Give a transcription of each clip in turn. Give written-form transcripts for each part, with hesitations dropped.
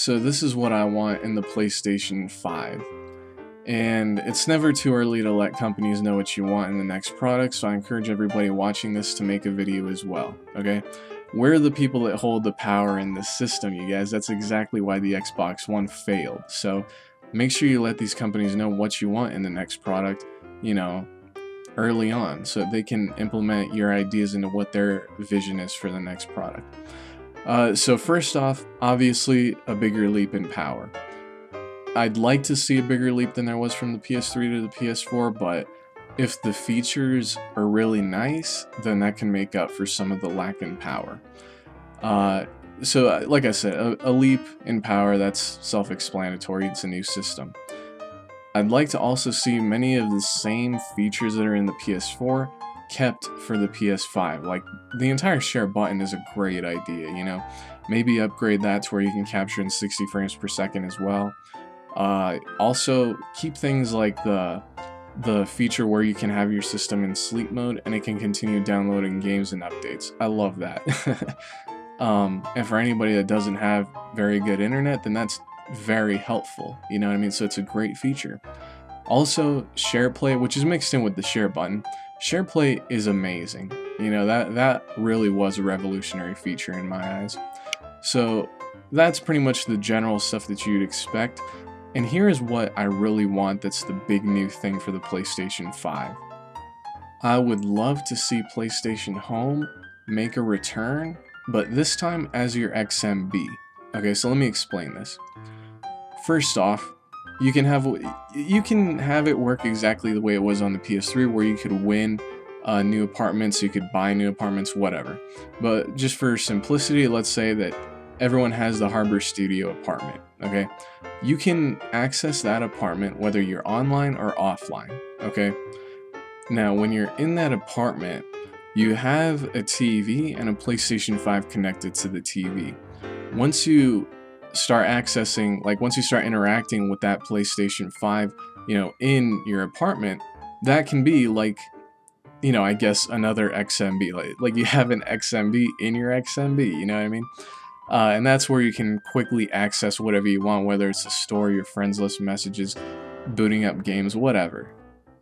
So this is what I want in the PlayStation 5. And it's never too early to let companies know what you want in the next product, so I encourage everybody watching this to make a video as well, okay? We're the people that hold the power in the system, you guys. That's exactly why the Xbox One failed. So make sure you let these companies know what you want in the next product, you know, early on, so they can implement your ideas into what their vision is for the next product. So first off, obviously a bigger leap in power. I'd like to see a bigger leap than there was from the PS3 to the PS4, but if the features are really nice, then that can make up for some of the lack in power. So like I said, a leap in power, that's self-explanatory. It's a new system. I'd like to also see many of the same features that are in the PS4 kept for the PS5. Like, the entire share button is a great idea, you know? Maybe upgrade that to where you can capture in 60 frames per second as well. Also, keep things like the feature where you can have your system in sleep mode and it can continue downloading games and updates. I love that. And for anybody that doesn't have very good internet, then that's very helpful, you know what I mean? So it's a great feature. Also, share play, which is mixed in with the share button. Share play is amazing. You know, that really was a revolutionary feature in my eyes. So that's pretty much the general stuff that you'd expect. And here is what I really want that's the big new thing for the PlayStation 5. I would love to see PlayStation Home make a return, but this time as your XMB. Okay, so let me explain this. First off, you can have it work exactly the way it was on the PS3, where you could win new apartments, you could buy new apartments, whatever. But just for simplicity, let's say that everyone has the Harbor Studio apartment, okay? You can access that apartment whether you're online or offline, okay? Now, when you're in that apartment, you have a TV and a PlayStation 5 connected to the TV. Once you start accessing, like once you start interacting with that PlayStation 5, you know, in your apartment, that can be like, you know, I guess another XMB, like you have an XMB in your XMB, you know what I mean? And that's where you can quickly access whatever you want, whether it's a store, your friends list, messages, booting up games, whatever.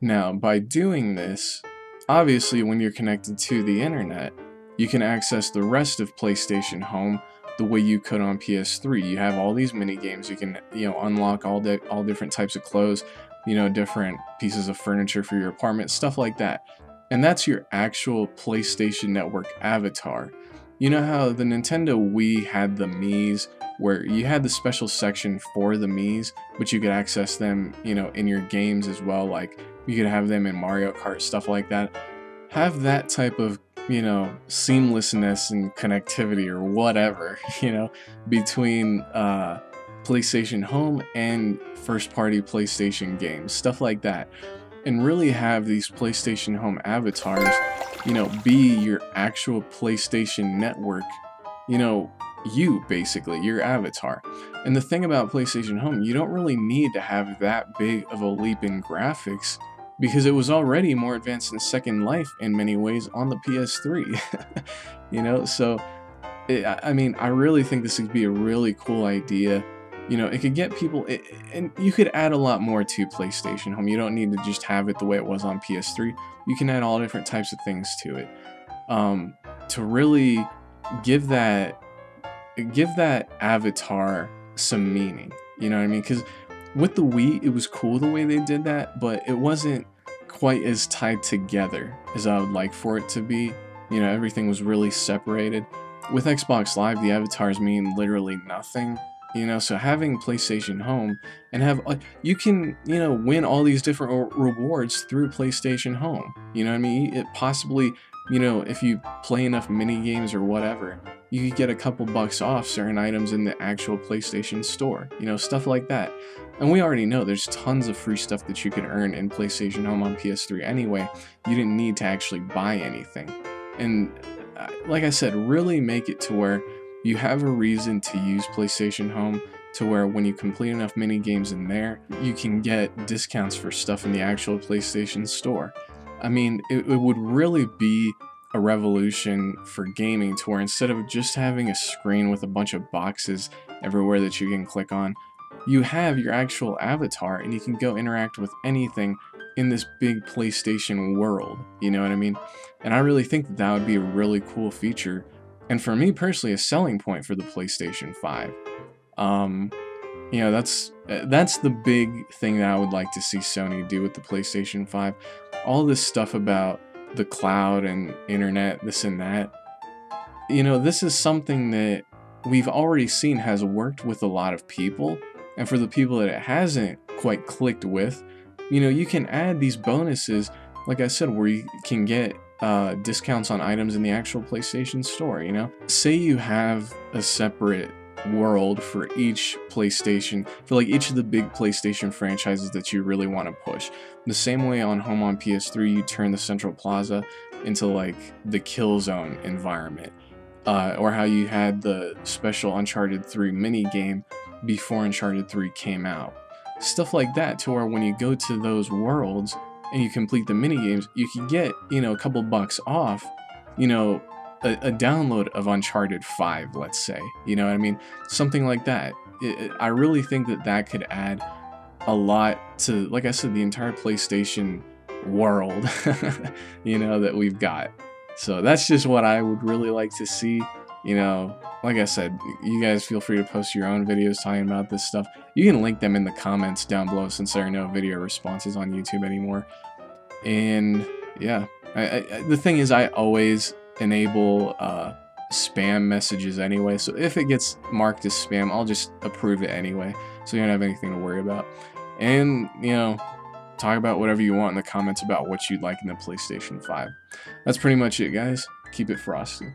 Now, by doing this, obviously when you're connected to the internet, you can access the rest of PlayStation Home the way you could on PS3. You have all these mini games. You can, you know, unlock all different types of clothes, you know, different pieces of furniture for your apartment, stuff like that. And that's your actual PlayStation Network avatar. You know how the Nintendo Wii had the Miis, where you had the special section for the Miis, but you could access them, you know, in your games as well. Like, you could have them in Mario Kart, stuff like that. Have that type of, you know, seamlessness and connectivity or whatever, you know, between PlayStation Home and first-party PlayStation games, stuff like that. And really have these PlayStation Home avatars, you know, be your actual PlayStation Network, you know, you basically, your avatar. And the thing about PlayStation Home, you don't really need to have that big of a leap in graphics, because it was already more advanced than Second Life in many ways on the PS3. You know, so I mean, I really think this would be a really cool idea. You know, it could get people, and you could add a lot more to PlayStation Home. You don't need to just have it the way it was on PS3. You can add all different types of things to it, to really give that avatar some meaning. You know what I mean? Because with the Wii, it was cool the way they did that, but it wasn't quite as tied together as I would like for it to be. You know, everything was really separated. With Xbox Live, the avatars mean literally nothing. You know, so having PlayStation Home and have, you can, you know, win all these different rewards through PlayStation Home. You know what I mean? It possibly, you know, if you play enough mini games or whatever, you could get a couple bucks off certain items in the actual PlayStation Store. You know, stuff like that. And we already know there's tons of free stuff that you can earn in PlayStation Home on PS3 anyway. You didn't need to actually buy anything. And like I said, really make it to where you have a reason to use PlayStation Home, to where when you complete enough mini games in there, you can get discounts for stuff in the actual PlayStation Store. I mean, it would really be a revolution for gaming to where instead of just having a screen with a bunch of boxes everywhere that you can click on, you have your actual avatar and you can go interact with anything in this big PlayStation world, you know what I mean? And I really think that that would be a really cool feature, and for me personally, a selling point for the PlayStation 5. You know, that's the big thing that I would like to see Sony do with the PlayStation 5. All this stuff about the cloud and internet, this and that. You know, this is something that we've already seen has worked with a lot of people, and for the people that it hasn't quite clicked with, you know, you can add these bonuses, like I said, where you can get discounts on items in the actual PlayStation Store, you know? Say you have a separate world for each PlayStation, for like each of the big PlayStation franchises that you really want to push. The same way on Home on PS3, you turn the Central Plaza into like the Killzone environment. Or how you had the special Uncharted 3 mini game before Uncharted 3 came out. Stuff like that, to where when you go to those worlds and you complete the mini games, you can get, you know, a couple bucks off, you know, a download of Uncharted 5, let's say. You know what I mean? Something like that. I really think that that could add a lot to, like I said, the entire PlayStation world, you know, that we've got. So that's just what I would really like to see. You know, like I said, you guys feel free to post your own videos talking about this stuff. You can link them in the comments down below since there are no video responses on YouTube anymore. And yeah, the thing is, I always enable spam messages anyway, so if it gets marked as spam, I'll just approve it anyway, so you don't have anything to worry about. And, you know, talk about whatever you want in the comments about what you'd like in the PlayStation 5. That's pretty much it, guys. Keep it frosty.